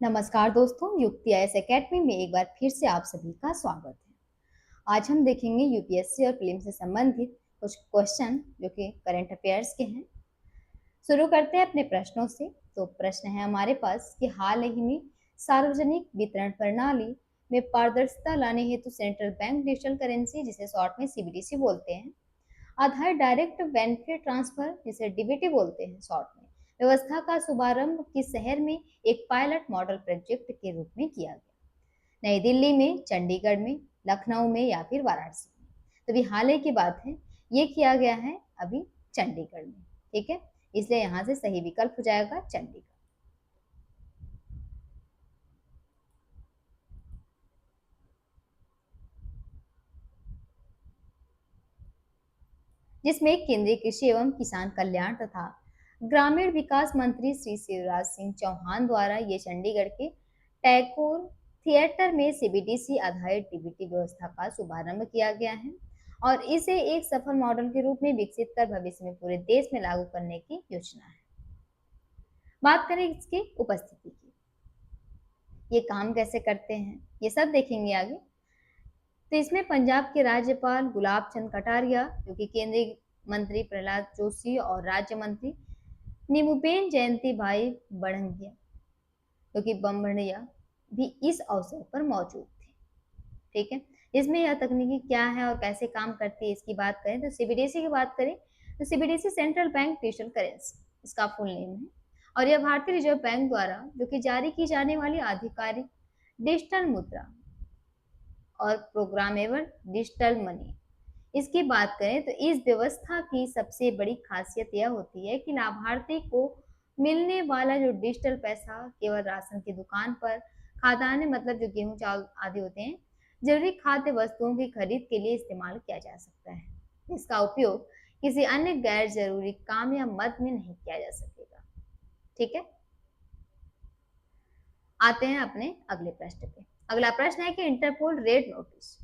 नमस्कार दोस्तों, युक्ति आईएएस एकेडमी में एक बार फिर से आप सभी का स्वागत है। आज हम देखेंगे यूपीएससी और प्रीलिम्स से संबंधित कुछ क्वेश्चन जो कि करंट अफेयर्स के हैं। शुरू करते हैं अपने प्रश्नों से। तो प्रश्न है हमारे पास कि हाल ही में सार्वजनिक वितरण प्रणाली में पारदर्शिता लाने हेतु सेंट्रल बैंक डिजिटल करेंसी, जिसे शॉर्ट में सीबीडीसी बोलते हैं, आधार डायरेक्ट बेनिफिट ट्रांसफर, जिसे डीबीटी बोलते हैं शॉर्ट में, व्यवस्था का शुभारंभ किस शहर में एक पायलट मॉडल प्रोजेक्ट के रूप में किया गया? नई दिल्ली में, चंडीगढ़ में, लखनऊ में या फिर वाराणसी में? तो अभी हाल ही की बात है, ये किया गया है अभी चंडीगढ़ में। ठीक है, इसलिए यहाँ से सही विकल्प हो जाएगा चंडीगढ़। जिसमें केंद्रीय कृषि एवं किसान कल्याण तथा ग्रामीण विकास मंत्री श्री शिवराज सिंह चौहान द्वारा ये चंडीगढ़ के टैगोर थिएटर में सीबीडीसी आधारित डीबीटी व्यवस्था का शुभारंभ किया गया है और इसे एक सफल मॉडल के रूप में विकसित कर भविष्य में पूरे देश में लागू करने की योजना है। बात करें इसकी उपस्थिति की, ये काम कैसे करते हैं ये सब देखेंगे आगे। तो इसमें पंजाब के राज्यपाल गुलाब चंद कटारिया, जो कि केंद्रीय मंत्री प्रहलाद जोशी और राज्य मंत्री नीमूपेन जयंती भाई बड़ंगिया, जो कि बम्बड़िया, भी इस अवसर पर मौजूद थे। ठीक है, इसमें यह तकनीकी क्या है और कैसे काम करती है इसकी बात करें तो सीबीडीसी की बात करें तो CBDC central bank digital currency इसका फुल नेम है और यह भारतीय रिजर्व बैंक द्वारा जो कि जारी की जाने वाली आधिकारिक डिजिटल मुद्रा और प्रोग्रामेबल डिजिटल मनी। इसकी बात करें तो इस व्यवस्था की सबसे बड़ी खासियत यह होती है कि लाभार्थी को मिलने वाला जो डिजिटल पैसा केवल राशन की दुकान पर खाद्यान्न, मतलब जो गेहूं चावल आदि होते हैं, जरूरी खाद्य वस्तुओं की खरीद के लिए इस्तेमाल किया जा सकता है। इसका उपयोग किसी अन्य गैर जरूरी काम या मद में नहीं किया जा सकेगा। ठीक है, आते हैं अपने अगले प्रश्न पे। अगला प्रश्न है कि इंटरपोल रेड नोटिस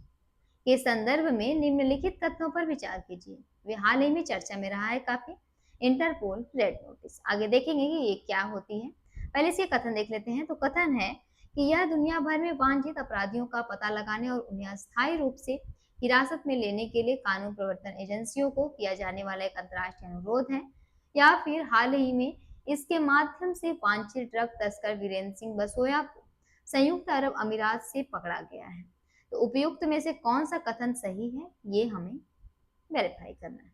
के संदर्भ में निम्नलिखित कथनों पर विचार कीजिए। वे हाल ही में चर्चा में रहा है काफी। इंटरपोल रेड नोटिस, आगे देखेंगे कि ये क्या होती है। पहले से कथन देख लेते हैं। तो कथन है कि यह दुनिया भर में वांछित अपराधियों का पता लगाने और उन्हें अस्थायी रूप से हिरासत में लेने के लिए कानून प्रवर्तन एजेंसियों को किया जाने वाला एक अंतर्राष्ट्रीय अनुरोध है, या फिर हाल ही में इसके माध्यम से वांछित ड्रग तस्कर वीरेंद्र सिंह बसोया को संयुक्त अरब अमीरात से पकड़ा गया है। तो उपयुक्त में से कौन सा कथन सही है ये हमें वेरीफाई करना है।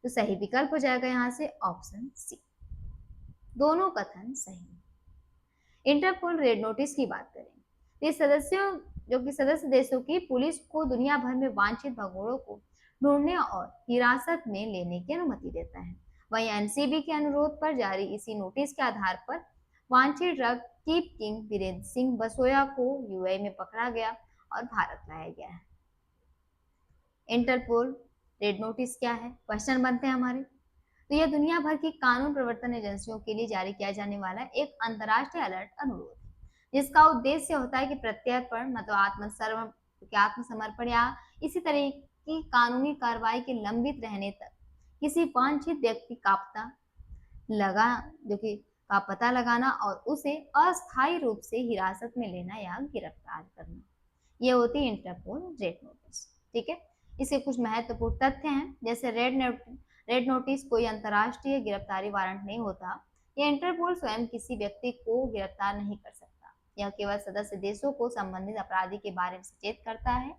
तो सही विकल्प हो जाएगा यहाँ से ऑप्शन सी, दोनों कथन सही है। इंटरपोल रेड नोटिस की बात करें तो सदस्यों जो कि सदस्य देशों की पुलिस को दुनिया भर में वांछित भगोड़ों को ढूंढने और हिरासत में लेने की अनुमति देता है। वहीं एनसीबी के अनुरोध पर जारी इसी नोटिस के आधार पर वांछित ड्रग कीप किंग वीरेंद्र सिंह बसोया को यूएई में पकड़ा गया और भारत लाया गया है। इंटरपोल रेड नोटिस क्या है, क्वेश्चन बनते हैं हमारे। तो यह दुनिया भर की कानून प्रवर्तन एजेंसियों के लिए जारी किया जाने वाला एक अंतर्राष्ट्रीय अलर्ट अनुरोध है, जिसका उद्देश्य होता है कि प्रत्यर्पण, मतलब आत्मसमर्पण या इसी तरह की कानूनी कार्रवाई के लंबित रहने तक किसी वांछित व्यक्ति का पता लगा जो कि का पता लगाना और उसे अस्थायी रूप से हिरासत में लेना या गिरफ्तार करना, ये होती है इंटरपोल रेड नोटिस। ठीक है, इसके कुछ महत्वपूर्ण तथ्य हैं, जैसे रेड नोटिस कोई अंतर्राष्ट्रीय गिरफ्तारी वारंट नहीं होता। यह इंटरपोल स्वयं किसी व्यक्ति को गिरफ्तार नहीं कर सकता। यह केवल सदस्य देशों को संबंधित अपराधी के बारे में सचेत करता है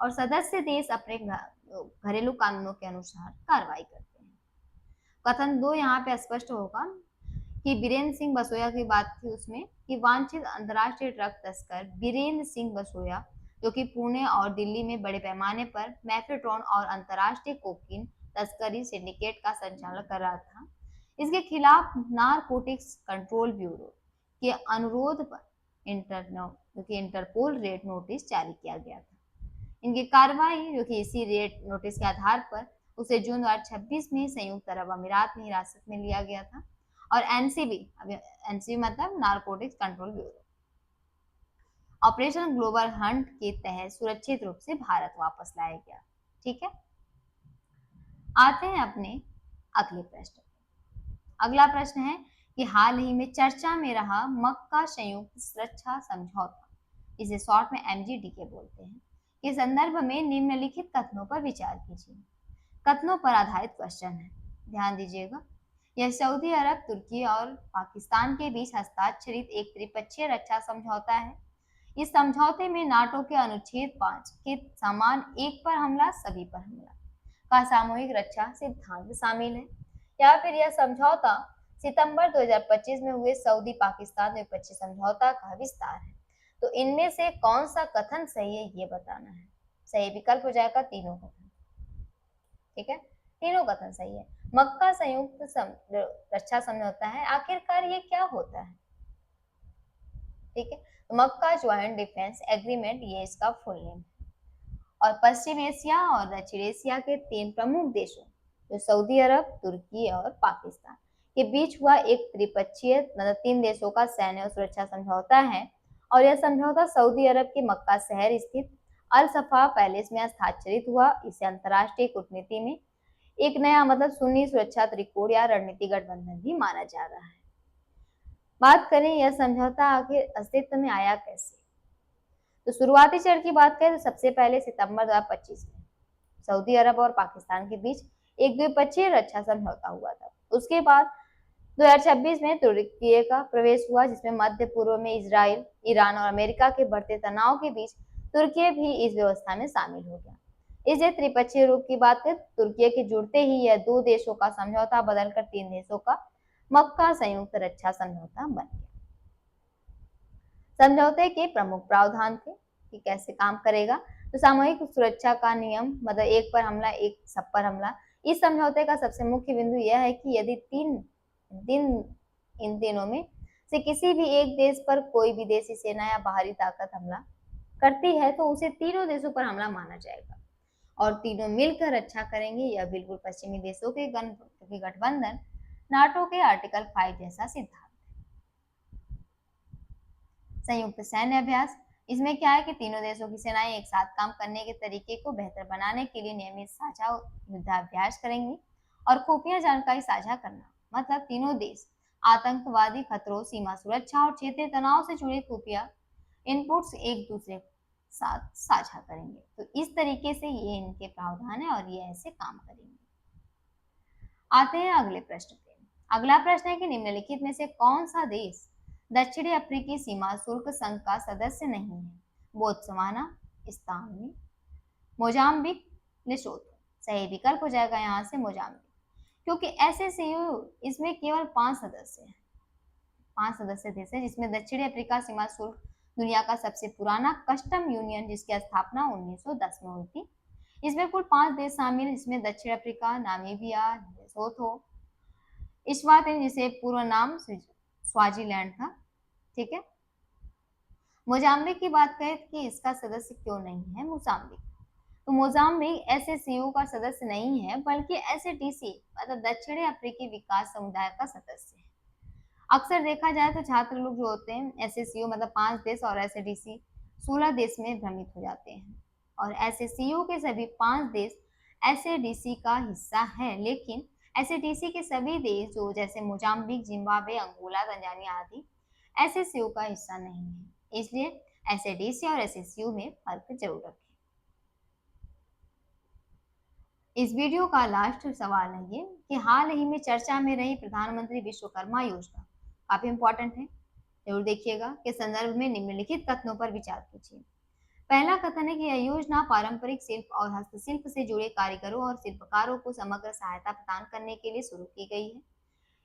और सदस्य देश अपने घरेलू कानूनों के अनुसार कार्रवाई करते हैं। कथन 2 यहाँ पे स्पष्ट होगा कि वीरेंद्र सिंह बसोया की बात थी उसमें कि वांछित अंतर्राष्ट्रीय ड्रग तस्कर वीरेंद्र सिंह बसोया, जो कि पुणे और दिल्ली में बड़े पैमाने पर मैफेड्रोन और अंतर्राष्ट्रीय कोकीन तस्करी सिंडिकेट का संचालन कर रहा था, इसके खिलाफ नारकोटिक्स कंट्रोल ब्यूरो के अनुरोध पर इंटरपोल रेड नोटिस जारी किया गया था। इनकी कार्रवाई जो कि इसी रेड नोटिस के आधार पर उसे जून 2026 में संयुक्त अरब अमीरात में हिरासत में लिया गया था और एनसीबी मतलब narcotics control bureau operation global Hunt के तहत सुरक्षित रूप से भारत वापस लाया गया। ठीक है, आते हैं अपने अगले प्रश्न। अगला प्रश्न है कि हाल ही में चर्चा में रहा मक्का संयुक्त सुरक्षा समझौता, इसे शॉर्ट में MGDK बोलते हैं, के संदर्भ में निम्नलिखित कथनों पर विचार कीजिए। कथनों पर आधारित क्वेश्चन है, ध्यान दीजिएगा। यह सऊदी अरब, तुर्की और पाकिस्तान के बीच हस्ताक्षरित एक त्रिपक्षीय रक्षा समझौता है। इस समझौते में नाटो के अनुच्छेद 5 के समान एक पर हमला सभी पर हमला का सामूहिक रक्षा सिद्धांत शामिल है। या फिर यह समझौता सितंबर 2025 में हुए सऊदी पाकिस्तान द्विपक्षीय समझौता का विस्तार है। तो इनमें से कौन सा कथन सही है ये बताना है। सही विकल्प हो जाएगा तीनों कथन। ठीक है, तीनों कथन सही है। मक्का संयुक्त रक्षा समझौता है, आखिरकार ये क्या होता है? ठीक है, तो मक्का ज्वाइंट डिफेंस एग्रीमेंट, ये इसका फुल नेम है। और पश्चिम एशिया और दक्षिण एशिया के 3 प्रमुख देशों, जो सऊदी अरब, तुर्की और पाकिस्तान के बीच हुआ एक त्रिपक्षीय, मतलब 3 देशों का सैन्य और सुरक्षा समझौता है। और यह समझौता सऊदी अरब के मक्का शहर स्थित अल सफा पैलेस में हस्ताक्षरित हुआ। इसे अंतर्राष्ट्रीय कूटनीति में एक नया, मतलब सुन्नी सुरक्षा त्रिकोण या रणनीतिक गठबंधन भी माना जा रहा है। बात करें यह समझौता आखिर अस्तित्व में आया कैसे, तो शुरुआती चरण की बात करें तो सबसे पहले सितंबर 2025 में सऊदी अरब और पाकिस्तान के बीच एक द्विपक्षीय रक्षा समझौता हुआ था। उसके बाद 2026 में तुर्की का प्रवेश हुआ, जिसमें मध्य पूर्व में इजराइल, ईरान और अमेरिका के बढ़ते तनाव के बीच तुर्की भी इस व्यवस्था में शामिल हो गया। इस त्रिपक्षीय रूप की बात करें, तुर्की के जुड़ते ही यह 2 देशों का समझौता बदलकर 3 देशों का मक्का संयुक्त रक्षा समझौता बन गया। समझौते के प्रमुख प्रावधान थे कि कैसे काम करेगा, तो सामूहिक सुरक्षा का नियम, मतलब एक पर हमला एक सब पर हमला। इस समझौते का सबसे मुख्य बिंदु यह है कि यदि इन दिनों में से किसी भी एक देश पर कोई विदेशी सेना या बाहरी ताकत हमला करती है तो उसे तीनों देशों पर हमला माना जाएगा और तीनों मिलकर रक्षा करेंगे। यह बिल्कुल पश्चिमी देशों के गठबंधन नाटो के आर्टिकल 5 जैसा सिद्धांत। संयुक्त सैन्य अभ्यास, इसमें क्या है कि तीनों देशों की सेनाएं एक साथ काम करने के तरीके को बेहतर बनाने के लिए नियमित साझा युद्धाभ्यास करेंगी और खुफिया जानकारी साझा करना, मतलब तीनों देश आतंकवादी खतरों, सीमा सुरक्षा और क्षेत्रीय तनाव से जुड़े खुफिया इनपुट्स एक दूसरे के साथ साझा करेंगे। तो इस तरीके से ये इनके प्रावधान है और ये ऐसे काम करेंगे। आते हैं अगले प्रश्न पे। अगला प्रश्न है कि निम्नलिखित में से कौन सा देश दक्षिणी अफ्रीकी सीमा शुल्क संघ का सदस्य नहीं है? Botswana, Istanbul, Mozambique, Lesotho. सही विकल्प हो जाएगा यहाँ से मोजाम्बिक, क्योंकि SCCU इसमें केवल 5 सदस्य हैं, 5 सदस्य देश है, जिसमें दक्षिणी अफ्रीका सीमा शुल्क दुनिया का सबसे पुराना कस्टम यूनियन, जिसकी स्थापना 1910 में हुई थी। इसमें कुल 5 देश शामिल है, जिसमें दक्षिण अफ्रीका, नामीबिया, लेसोथो, इस्वातिनी, जिसे पूर्व नाम स्वाजीलैंड था। ठीक है, मोजाम्बिक की बात करें कि इसका सदस्य क्यों नहीं है मोजाम्बिक, तो मोजाम्बिक SCCU का सदस्य नहीं है, बल्कि SADC, मतलब दक्षिणी अफ्रीकी विकास समुदाय का सदस्य है। अक्सर देखा जाए तो छात्र लोग जो होते हैं SCCU मतलब 5 देश और SADC 16 देश में भ्रमित हो जाते हैं, और SCCU के सभी 5 देश SADC का हिस्सा है, लेकिन SADC के सभी देश जो जैसे मोजाम्बिक, जिम्बाब्वे, अंगोला, तंजानिया आदि SCCU का हिस्सा नहीं है। इसलिए SADC और SCCU में फर्क जरूर रखें। इस वीडियो का लास्ट सवाल है ये कि हाल ही में चर्चा में रही प्रधानमंत्री विश्वकर्मा योजना काफी इंपॉर्टेंट है, जरूर देखिएगा, के संदर्भ में निम्नलिखित कथनों पर विचार कीजिए। पहला कथन है कि यह योजना पारंपरिक शिल्प और हस्तशिल्प से जुड़े कारीगरों और शिल्पकारों को समग्र सहायता प्रदान करने के लिए शुरू की गई है।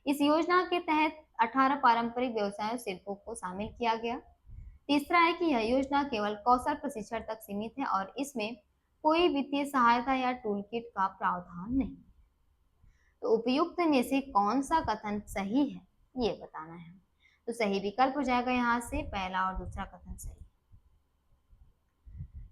इस योजना के तहत 18 पारंपरिक व्यवसायों शिल्पों को शामिल किया गया। तीसरा है कि यह योजना केवल कौशल प्रशिक्षण तक सीमित है और इसमें कोई वित्तीय सहायता या टूल किट का प्रावधान नहीं। तो उपयुक्त में से कौन सा कथन सही है ये बताना है। तो सही विकल्प हो जाएगा यहाँ से पहला और दूसरा कथन सही,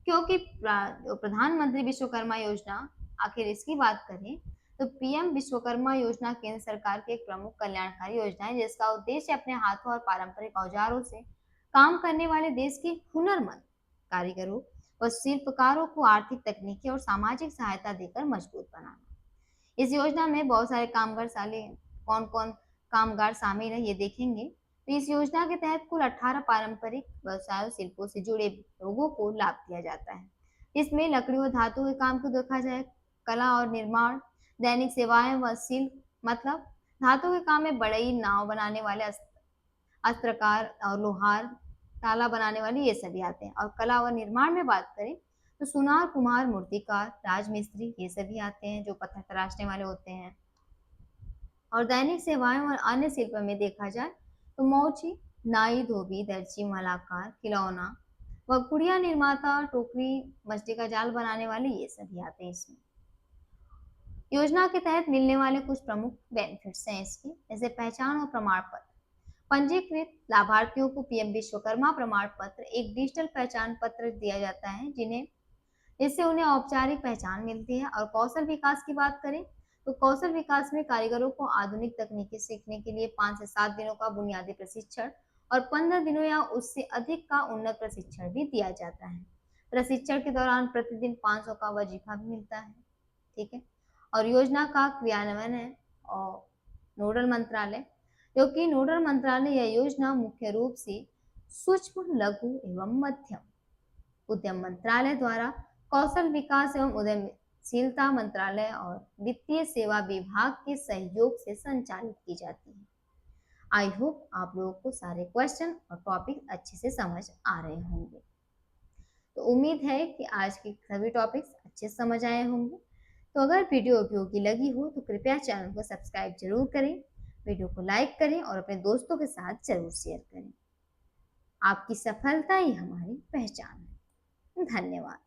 क्योंकि प्रधानमंत्री विश्वकर्मा योजना, आखिर इसकी बात करें तो PM विश्वकर्मा योजना केंद्र सरकार की एक प्रमुख कल्याणकारी योजना है, जिसका उद्देश्य अपने हाथों और पारंपरिक औजारों से काम करने वाले देश के हुनरमंद कारीगरों और शिल्पकारों को आर्थिक, तकनीकी और सामाजिक सहायता देकर मजबूत बनाना। इस योजना में बहुत सारे कामगार साले कौन कौन कामगार शामिल है ये देखेंगे। तो इस योजना के तहत कुल 18 पारंपरिक व्यवसायों शिल्पों से जुड़े लोगों को लाभ दिया जाता है। इसमें लकड़ी और धातु के काम को देखा जाए, कला और निर्माण, दैनिक सेवाएं व शिल्प, मतलब धातु के काम में बढ़ई, नाव बनाने वाले अस्त्रकार और लोहार, ताला बनाने वाले, ये सभी आते हैं। और कला व निर्माण में बात करें तो सुनार, कुम्हार, मूर्तिकार, राजमिस्त्री, ये सभी आते हैं जो पत्थर तराशने वाले होते हैं। और दैनिक सेवाएं और अन्य शिल्प में देखा जाए तो मोची, नाई, धोबी, दर्जी, मलाकार, खिलौना व गुड़िया निर्माता, टोकरी, मछली का जाल बनाने वाले, ये सभी आते हैं इसमें। योजना के तहत मिलने वाले कुछ प्रमुख बेनिफिट्स हैं इसके, जैसे पहचान और प्रमाण पत्र। पंजीकृत लाभार्थियों को पीएम विश्वकर्मा प्रमाण पत्र, एक डिजिटल पहचान पत्र दिया जाता है जिससे उन्हें औपचारिक पहचान मिलती है। और कौशल विकास की बात करें तो कौशल विकास में कारीगरों को आधुनिक तकनीकें सीखने के लिए 5 से 7 दिनों का बुनियादी प्रशिक्षण और 15 दिनों या उससे अधिक का उन्नत प्रशिक्षण भी दिया जाता है। प्रशिक्षण के दौरान प्रतिदिन 500 का वजीफा भी मिलता है। ठीक है। और योजना का क्रियान्वयन है और नोडल मंत्रालय, क्योंकि नोडल मंत्रालय यह योजना मुख्य रूप से सूक्ष्म, लघु एवं मध्यम उद्यम मंत्रालय द्वारा कौशल विकास एवं उद्यमशीलता मंत्रालय और वित्तीय सेवा विभाग के सहयोग से संचालित की जाती है। आई होप आप लोगों को सारे क्वेश्चन और टॉपिक अच्छे से समझ आ रहे होंगे। तो उम्मीद है कि आज के सभी टॉपिक्स अच्छे से समझ आए होंगे। तो अगर वीडियो उपयोगी लगी हो तो कृपया चैनल को सब्सक्राइब जरूर करें, वीडियो को लाइक करें और अपने दोस्तों के साथ जरूर शेयर करें। आपकी सफलता ही हमारी पहचान है। धन्यवाद।